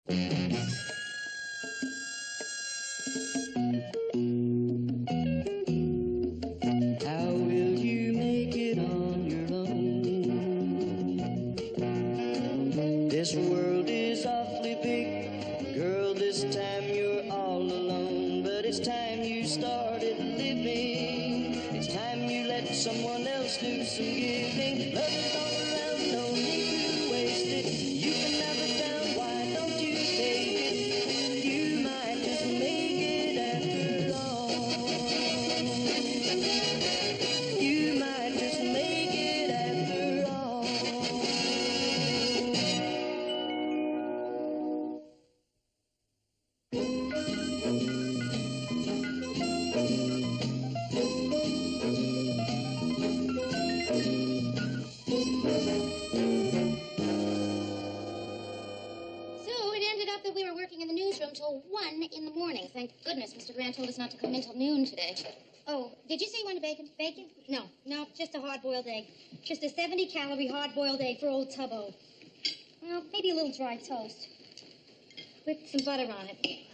How will you make it on your own? This world is awfully big, girl, this time you're all alone. But it's time you started living, it's time you let someone else do some giving. Love is all around, no need to waste it. You can have it down, why don't you take it? You might just make it after all. You might just make it after all. So it ended up that we were working in the newsroom till 1 in the morning. Thank goodness Mr. Grant told us not to come in till noon today. Oh, did you say you wanted bacon? Bacon? No, just a hard-boiled egg. Just a 70-calorie hard-boiled egg for old Tubbo. Well, maybe a little dry toast. With some butter on it.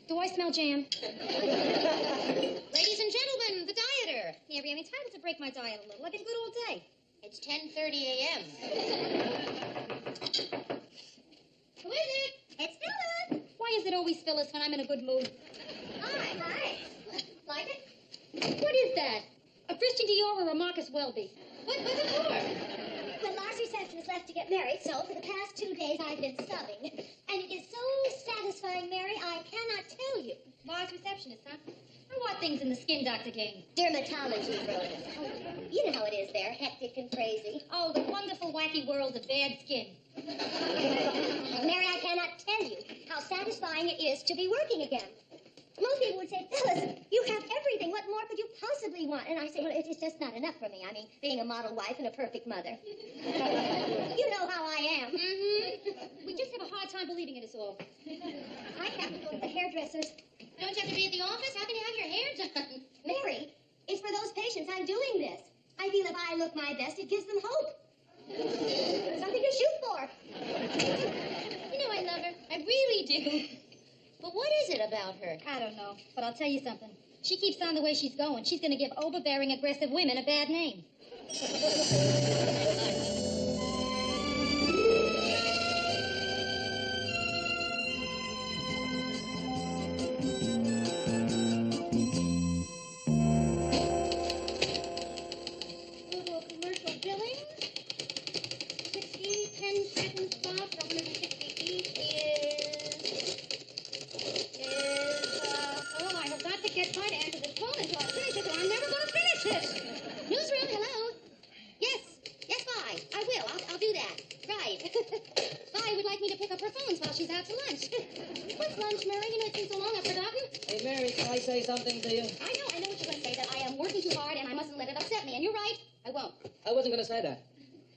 Do I smell jam? Ladies and gentlemen, the dieter. Mary, I'm entitled to break my diet a little. I've been good all day. It's 10:30 a.m. Who is it? It's Phyllis. Why is it always Phyllis when I'm in a good mood? Hi. Like it? What is that? A Christian Dior or a Marcus Welby? What's it for? Well, Lars' receptionist left to get married, so for the past 2 days I've been subbing. And it is so satisfying, Mary, I cannot tell you. Lars' receptionist, huh? And what things in the skin doctor game? Dermatology, Rhoda. Oh, you know how it is there, hectic and crazy. Oh, the wonderful, wacky world of bad skin. Mary, I cannot tell you how satisfying it is to be working again. Most people would say, Phyllis, you have everything. What more could you possibly want? And I say, well, it's just not enough for me. I mean, being a model wife and a perfect mother. You know how I am. Mm-hmm. We just have a hard time believing it is all. I have to go to the hairdresser's. Don't you have to be at the office? How can you have your hair done? Mary, it's for those patients I'm doing this. I feel if I look my best, it gives them hope. Something to shoot for. You know I love her. I really do. But what is it about her? I don't know, but I'll tell you something. She keeps on the way she's going. She's going to give overbearing, aggressive women a bad name. Total commercial billing. 60, 10 seconds off, 160 each oh, I have got to get my answer this phone until I finish it, or I'm never going to finish it. Newsroom, hello? Yes, Vi, I will. I'll do that. Right. Vi would like me to pick up her phones while she's out to lunch. What's lunch, Mary? You know, it's been so long I've forgotten. Hey, Mary, can I say something to you? I know what you're going to say, that I am working too hard and I mustn't let it upset me. And you're right, I won't. I wasn't going to say that.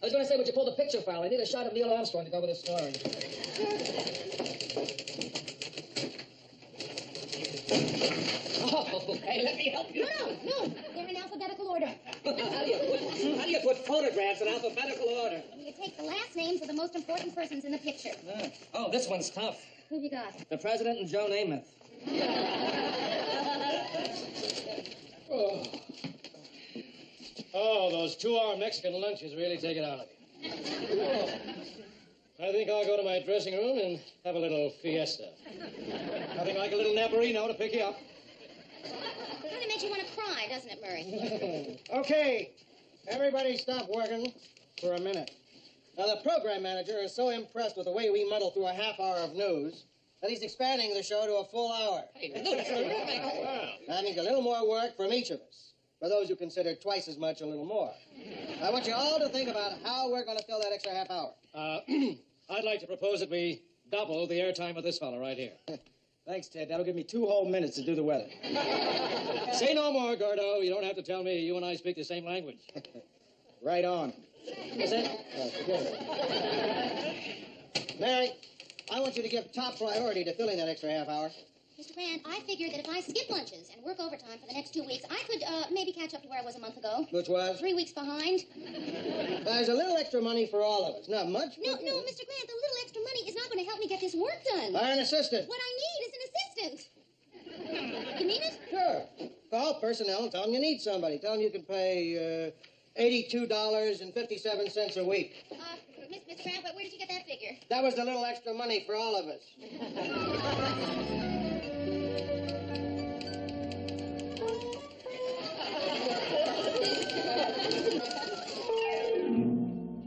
I was going to say, would you pull the picture file? I need a shot of Neil Armstrong to go with the story. Oh, hey, let me help you. No. They're in alphabetical order. How do you put photographs in alphabetical order? You take the last names of the most important persons in the picture. Oh, this one's tough. Who've you got? The President and Joe Namath. Oh, those 2-hour Mexican lunches really take it out of you. I think I'll go to my dressing room and have a little fiesta. Nothing like a little naparino to pick you up. It really makes you want to cry, doesn't it, Murray? Okay, everybody stop working for a minute. Now, the program manager is so impressed with the way we muddle through a half hour of news that he's expanding the show to a full hour. That means a little more work from each of us. For those who consider twice as much, a little more. I want you all to think about how we're going to fill that extra half hour. I'd like to propose that we double the airtime of this fellow right here. Thanks, Ted. That'll give me 2 whole minutes to do the weather. Say no more, Gordo. You don't have to tell me. You and I speak the same language. Right on. Is it? Oh, forget it. Mary, I want you to give top priority to filling that extra half hour. Mr. Grant, I figured that if I skip lunches and work overtime for the next 2 weeks, I could maybe catch up to where I was a month ago. Which was? 3 weeks behind. There's a little extra money for all of us. Not much. No, Mr. Grant, the little extra money is not going to help me me get this work done. Hire an assistant. What I need is an assistant. You mean it? Sure. Call personnel and tell them you need somebody. Tell them you can pay $82.57 a week. Mr. Brown, where did you get that figure? That was the little extra money for all of us.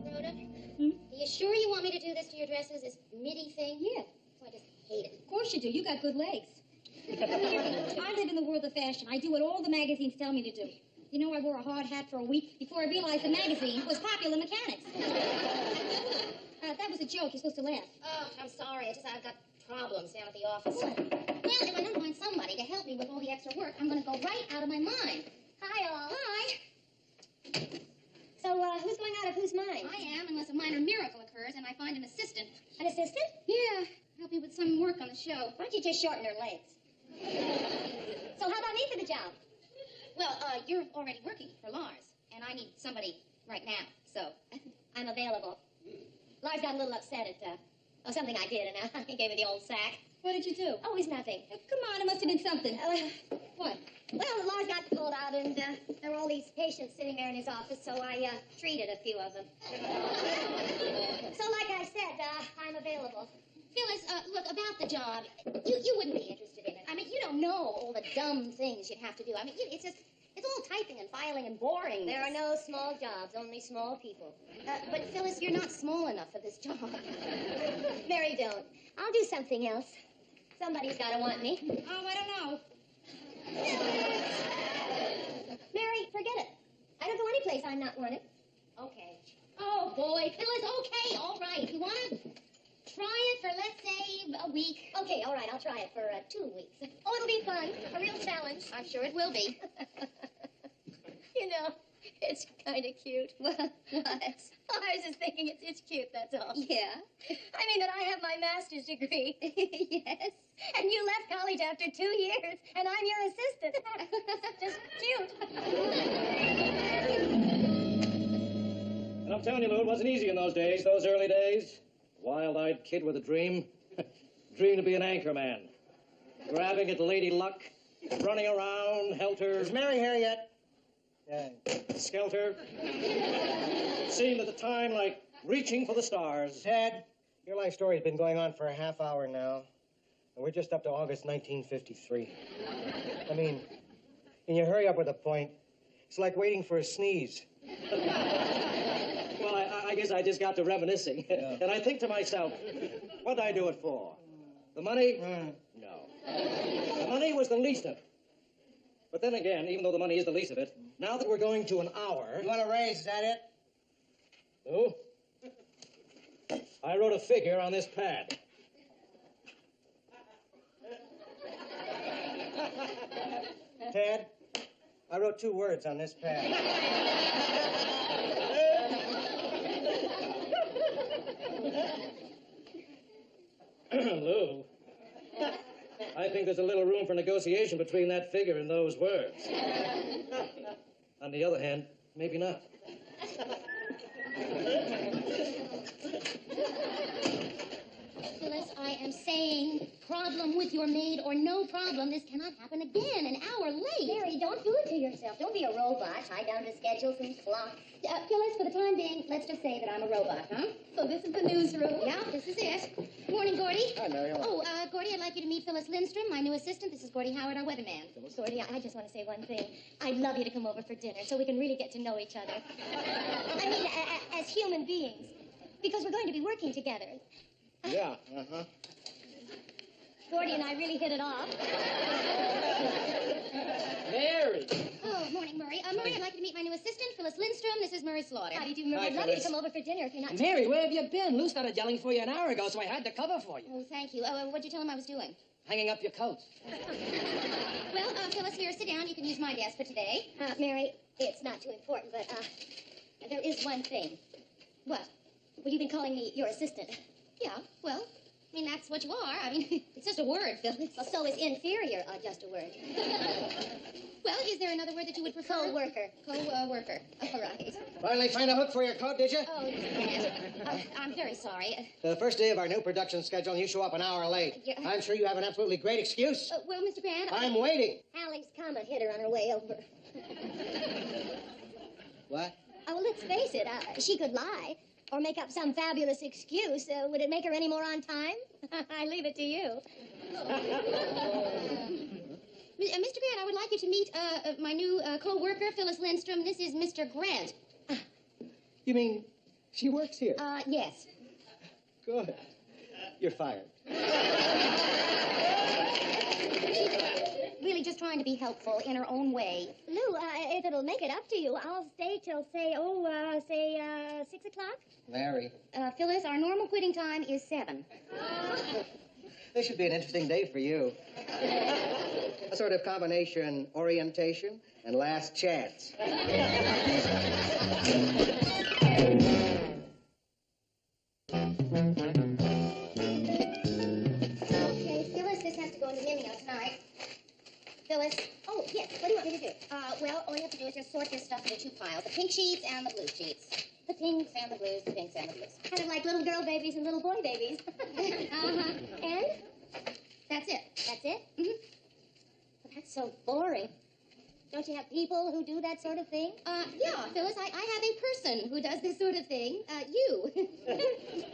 Rhoda, are you sure you want me to do this to your dresses, this midi thing? Yeah. Oh, I just hate it. Of course you do. You got good legs. I live in the world of fashion. I do what all the magazines tell me to do. You know, I wore a hard hat for a week before I realized the magazine was Popular Mechanics. That was a joke. You're supposed to laugh. Oh, I'm sorry. I've got problems down at the office. Well, if I don't find somebody to help me with all the extra work, I'm going to go right out of my mind. Hi, all. Hi. So, who's going out of whose mind? I am, unless a minor miracle occurs and I find an assistant. An assistant? Yeah, help me with some work on the show. Why don't you just shorten her legs? So how about me for the job? Well, you're already working for Lars, and I need somebody right now, so I'm available. Lars got a little upset at something I did, and he gave me the old sack. What did you do? Oh, it's nothing. Come on, it must have been something. What? Well, Lars got pulled out, and there were all these patients sitting there in his office, so I treated a few of them. So, like I said, I'm available. Phyllis, look, about the job, you wouldn't be interested in it. I mean, you don't know all the dumb things you'd have to do. I mean, it's all typing and filing and boring. There are no small jobs, only small people. But Phyllis, you're not small enough for this job. Mary, don't. I'll do something else. Somebody's got to want me. Oh, I don't know. Mary, forget it. I don't go any place I'm not wanted. Okay. Oh, boy. Phyllis, okay, all right. You want to try it for, let's say, a week? Okay, all right, I'll try it for 2 weeks. Oh, it'll be fun. A real challenge. I'm sure it will be. You know, it's kind of cute. What? I was just thinking it's cute, that's all. Yeah? I mean that I have my master's degree. Yes. And you left college after 2 years, and I'm your assistant. Just cute. And I'm telling you, Lou, it wasn't easy in those days, those early days. Wild-eyed kid with a dream. Dream to be an anchor man. Grabbing at Lady Luck. Running around, helter. Is Mary here yet? Yeah. Skelter. It seemed at the time like reaching for the stars. Ted, your life story's been going on for a half hour now. And we're just up to August 1953. I mean, can you hurry up with a point? It's like waiting for a sneeze. Well, I guess I just got to reminiscing. Yeah. And I think to myself, what'd I do it for? The money? No. The money was the least of it. But then again, even though the money is the least of it, now that we're going to an hour... You want a raise, is that it? Oh? I wrote a figure on this pad. Ted, I wrote 2 words on this pad. Lou, I think there's a little room for negotiation between that figure and those words. On the other hand, maybe not. Phyllis, I am saying, problem with your maid or no problem, this cannot happen again, an hour late. Mary, don't do it to yourself. Don't be a robot. Tie down to schedules and slots. Phyllis, for the time being, let's just say that I'm a robot, huh? So this is the newsroom. Yeah, this is it. Morning, Gordy. Hi, Mary. Oh, Gordy, I'd like you to meet Phyllis Lindstrom, my new assistant. This is Gordy Howard, our weatherman. Gordy, I just want to say one thing. I'd love you to come over for dinner so we can really get to know each other. I mean, as human beings. Because we're going to be working together. Yeah, Gordy and I really hit it off. Mary! Oh, morning, Murray. Murray, I'd like you to meet my new assistant, Phyllis Lindstrom. This is Murray Slaughter. How do you do, Murray? Hi, I'd love you to Phyllis. come over for dinner if you're not... Mary, where have you been? Lou started yelling for you an hour ago, so I had to cover for you. Oh, thank you. What'd you tell him I was doing? Hanging up your coat. Well, Phyllis, here, sit down. You can use my desk for today. Mary, it's not too important, but there is one thing. What? Well, you've been calling me your assistant. Yeah, well, mean, that's what you are. I mean, it's just a word, Phyllis. Well, so is inferior just a word. Well, is there another word that you would prefer? Co-worker. Co-worker. All right. Finally find a hook for your coat, did you? Oh, yes. I'm very sorry. The first day of our new production schedule, and you show up an hour late. Yeah. I'm sure you have an absolutely great excuse. Well, Mr. Grant, I'm waiting. Allie's comet hit her on her way over. What? Oh, well, let's face it. She could lie or make up some fabulous excuse. Would it make her any more on time? I leave it to you. Mr. Grant, I would like you to meet my new co-worker, Phyllis Lindstrom. This is Mr. Grant. You mean she works here? Yes. Good. You're fired. Really just trying to be helpful in her own way. Lou, if it'll make it up to you, I'll stay till, say 6 o'clock. Mary. Phyllis, our normal quitting time is 7. This should be an interesting day for you. A sort of combination orientation and last chance. Okay, Phyllis, this has to go into Vimeo tonight. Phyllis? Oh, yes. What do you want me to do? Well, all you have to do is just sort this stuff into 2 piles. The pink sheets and the blue sheets. The pinks and the blues, the pinks and the blues. Kind of like little girl babies and little boy babies. Uh-huh. And? That's it. That's it? Mm-hmm. Well, that's so boring. Don't you have people who do that sort of thing? Yeah, Phyllis, I have a person who does this sort of thing. You.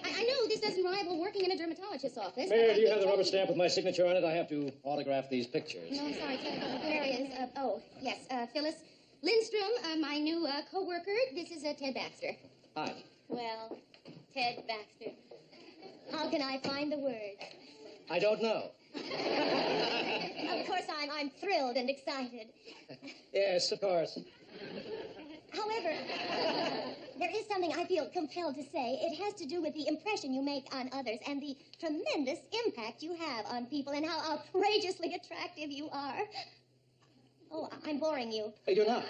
I know this doesn't rival working in a dermatologist's office. Mayor, but do you I have the think rubber stamp with my signature on it? I have to autograph these pictures. No, I'm sorry, Ted. There is. Oh, yes. Phyllis Lindstrom, my new co-worker. This is Ted Baxter. Hi. Well, Ted Baxter. How can I find the words? I don't know. Of course, I'm thrilled and excited. Yes, of course. However, there is something I feel compelled to say. It has to do with the impression you make on others and the tremendous impact you have on people and how outrageously attractive you are. Oh, I'm boring you. Hey, you're not.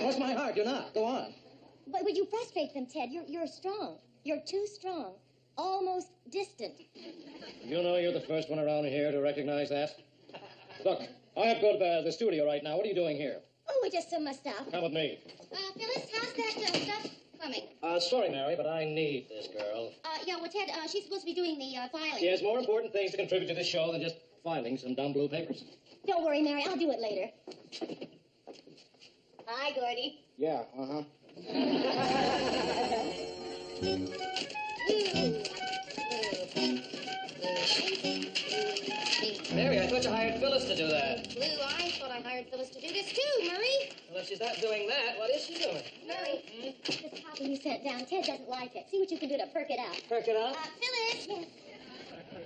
Cross my heart, you're not. Go on. But would you frustrate them, Ted? You're strong. You're too strong. Almost distant. You know you're the first one around here to recognize that. Look, I have to go to the studio right now. What are you doing here? Oh, we're just some stuff. Come with me. Phyllis, how's that stuff coming? Sorry, Mary, but I need this girl. Yeah, well, Ted, she's supposed to be doing the filing. She has more important things to contribute to this show than just filing some dumb blue papers. Don't worry, Mary. I'll do it later. Hi, Gordy. Yeah, uh-huh. Mary, I thought you hired Phyllis to do that. Lou, I thought I hired Phyllis to do this too, Murray. Well, if she's not doing that, what is she doing? Murray, this copy you sent down, Ted doesn't like it. See what you can do to perk it up. Perk it up? Phyllis. Yes.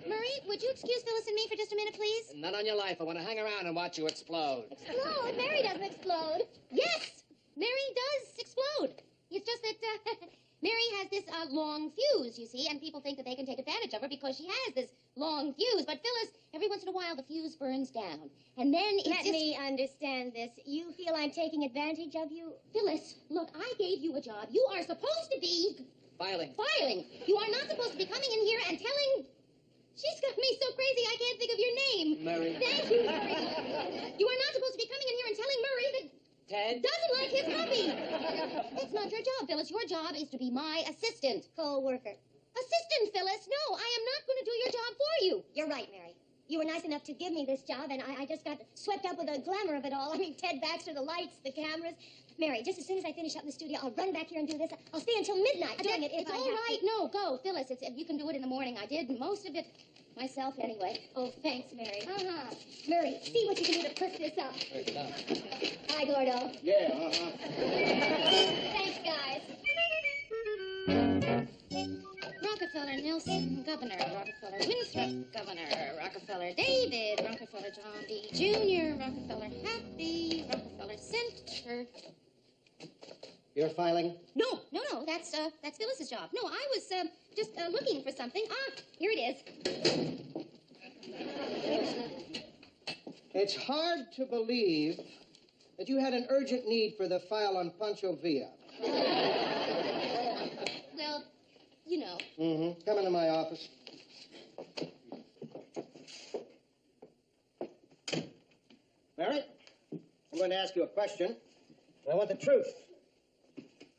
Murray, would you excuse Phyllis and me for just a minute, please? Not on your life. I want to hang around and watch you explode. Explode? Mary doesn't explode. Yes, Mary does explode. It's just that Mary has this long fuse, you see, and people think that they can take advantage of her because she has this long fuse. But Phyllis, every once in a while, the fuse burns down. And then it's Let me understand this. You feel I'm taking advantage of you? Phyllis, look, I gave you a job. You are supposed to be Filing. filing. You are not supposed to be coming in here and telling... She's got me so crazy I can't think of your name. Murray. Thank you, Murray. You are not supposed to be coming in here and telling Murray that Ted? doesn't like his copy. That's not your job, Phyllis. Your job is to be my assistant. Co-worker. Assistant, Phyllis. No, I am not going to do your job for you. You're right, Mary. You were nice enough to give me this job, and I just got swept up with the glamour of it all. I mean, Ted Baxter, the lights, the cameras. Mary, just as soon as I finish up in the studio, I'll run back here and do this. I'll stay until midnight doing it if It's I all have right. to. No, go, Phyllis. You can do it in the morning. I did most of it myself anyway. Oh, thanks, Mary. Uh-huh. Mary, see what you can do to perk this up. Perk it up. Hi, Gordo. Yeah, uh-huh. Thanks, guys. Rockefeller Nelson, Governor. Rockefeller Winthrop, Governor. Rockefeller David. Rockefeller John D. Jr. Rockefeller Happy. Rockefeller Center. You're filing? No. That's Phyllis's job. No, I was just looking for something. Here it is. It's hard to believe that you had an urgent need for the file on Pancho Villa. Well, you know. Mm-hmm. Come into my office. Mary, I'm going to ask you a question. And I want the truth.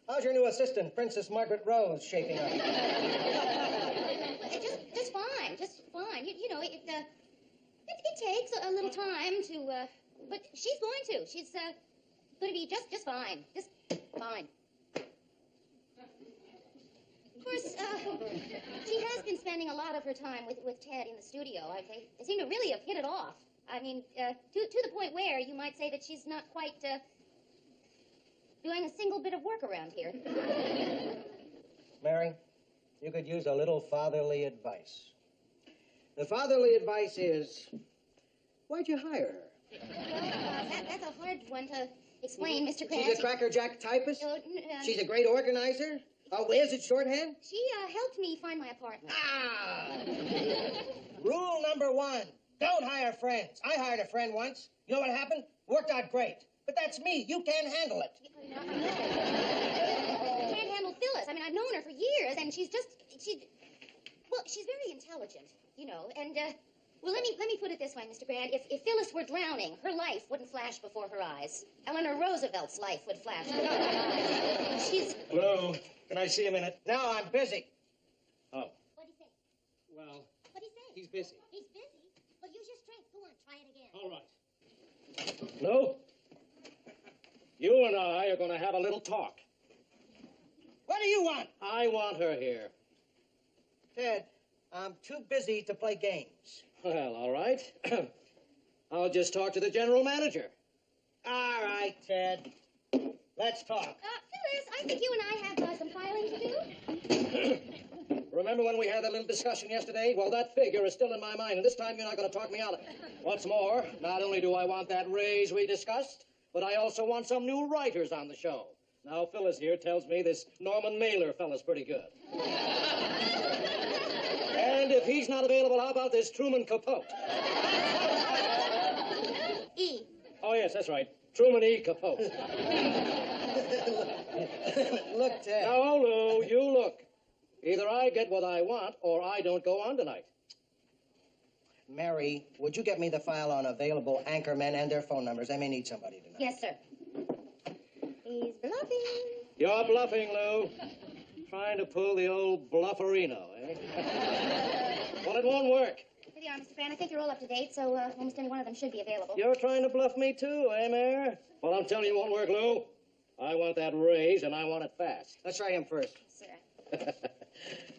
How's your new assistant, Princess Margaret Rose, shaping up? Just fine. Just fine. You know, it takes a little time to, but she's going to. She's going to be just fine. Just fine. Of course, she has been spending a lot of her time with Ted in the studio. They seem to really have hit it off. I mean, to the point where you might say that she's not quite doing a single bit of work around here. Mary, you could use a little fatherly advice. The fatherly advice is, why'd you hire her? That's a hard one to explain, Mr. Krantz. She's a crackerjack typist? She's a great organizer? Where's it shorthand? She helped me find my apartment. Rule number 1, don't hire friends. I hired a friend once. You know what happened? Worked out great. But that's me. You can't handle it. I can't handle Phyllis. I mean, I've known her for years, and she's very intelligent, you know, and, well, let me put it this way, Mr. Grant. If Phyllis were drowning, her life wouldn't flash before her eyes. Eleanor Roosevelt's life would flash before her eyes. She's... Lou, can I see a minute? No, I'm busy. Oh. What'd he say? Well, What'd he say? he's busy. He's busy? Well, use your strength. Go on, try it again. All right. Lou, you and I are going to have a little talk. What do you want? I want her here. Ted, I'm too busy to play games. Well, all right. I'll just talk to the general manager. All right, Ted. Let's talk. Phyllis, I think you and I have some filing to do. Remember when we had that little discussion yesterday? Well, that figure is still in my mind, and this time you're not going to talk me out of it. What's more, not only do I want that raise we discussed, but I also want some new writers on the show. Now, Phyllis here tells me this Norman Mailer fella's pretty good. And if he's not available, how about this Truman Capote? E. Oh, yes, that's right. Truman E. Capote. Look, Ted. Now, Lou, you look. Either I get what I want, or I don't go on tonight. Mary, would you get me the file on available anchormen and their phone numbers? I may need somebody tonight. Yes, sir. He's bluffing. You're bluffing, Lou. Trying to pull the old blufferino, eh? Well, it won't work. Here they are, Mr. Grant. I think you're all up to date, so almost any one of them should be available. You're trying to bluff me, too, eh, Mayor? Well, I'm telling you, it won't work, Lou. I want that raise, and I want it fast. Let's try him first. Sir.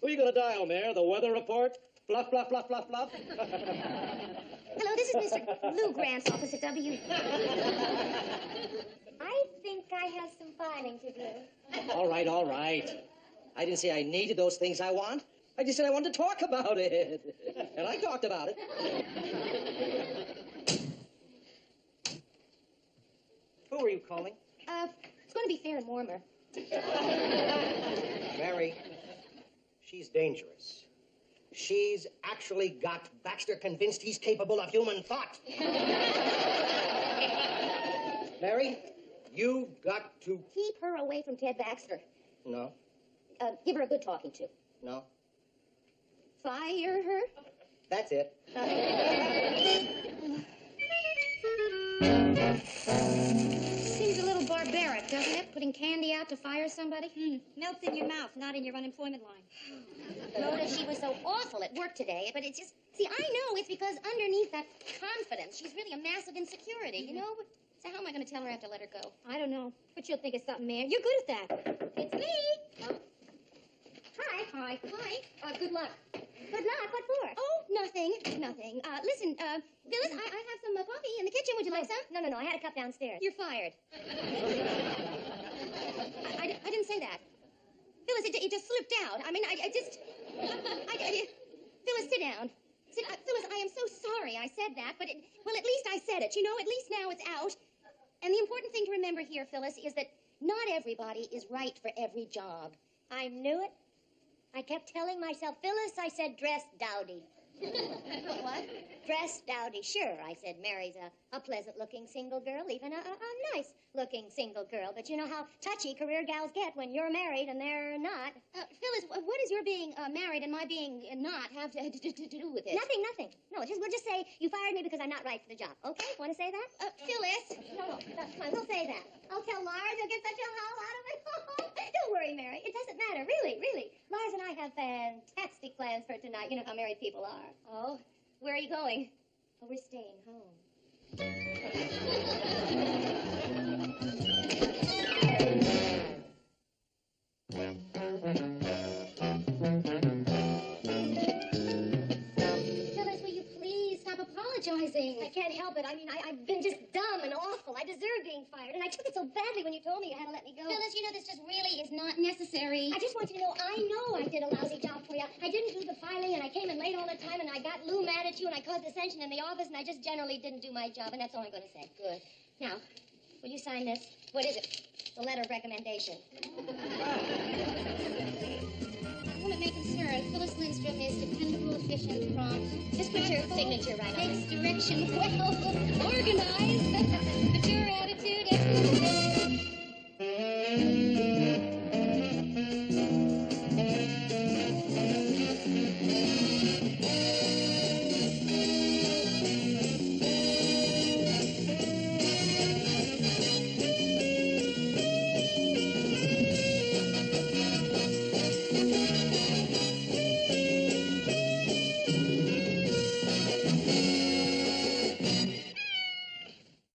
Who are you going to dial, Mayor? The weather report? Bluff, bluff, bluff, bluff, bluff. Hello, this is Mr. Lou Grant's office at W. I think I have some filing to do. All right, all right. I didn't say I needed those things I want. I just said I wanted to talk about it. And I talked about it. Who are you calling? It's going to be fair and warmer. Mary, she's dangerous. She's actually got Baxter convinced he's capable of human thought. Mary, you got to... Keep her away from Ted Baxter. No, Give her a good talking to. no, Fire her. that's it. Seems a little barbaric, doesn't it? Putting candy out to fire somebody? Melts in your mouth, not in your unemployment line. Rhoda, she was so awful at work today, but it's just... See, I know it's because underneath that confidence, she's really a massive insecurity, you know? So how am I going to tell her I have to let her go? I don't know. But she'll think it's something, man. You're good at that. It's me. Hi. Hi. Hi. Good luck. Good luck? What for? Oh, nothing. Listen, Phyllis, I have some coffee in the kitchen. Would you like some? No, I had a cup downstairs. You're fired. I didn't say that. Phyllis, it just slipped out. I mean, Phyllis, sit down. Phyllis, I am so sorry I said that, but, well, at least I said it. You know, at least now it's out. And the important thing to remember here, Phyllis, is that not everybody is right for every job. I knew it. I kept telling myself, Phyllis, I said, dress dowdy. What? Dressed dowdy, sure. I said Mary's a pleasant-looking single girl, even a nice-looking single girl. But you know how touchy career gals get when you're married and they're not. Phyllis, what does your being married and my being not have to do with it? Nothing. No, we'll just say you fired me because I'm not right for the job. Okay? Want to say that? Phyllis. No, come on, we'll say that. I'll tell Lars. He'll get such a howl out of it. Don't worry, Mary. It doesn't matter, really. Lars and I have fantastic plans for tonight. You know how married people are. Oh, where are you going? Oh, we're staying home. Phyllis, will you please stop apologizing? I can't help it. I mean, I've been just dumb and awful. I deserve being fired, and I took it so badly when you told me you had to let me go. Phyllis, you know this just really is not necessary. I just want you to know I did a lousy job for you. I didn't do the filing, and I came in late all the time, and I got Lou mad at you, and I caused dissension in the office, and I just generally didn't do my job, and that's all I'm going to say. Good. Now, will you sign this? What is it? It's a letter of recommendation. Well, it may concern. Phyllis Lindstrom is dependable, efficient, prompt. Just put your signature right on it. Takes direction well, organized, mature attitude, excellent ability.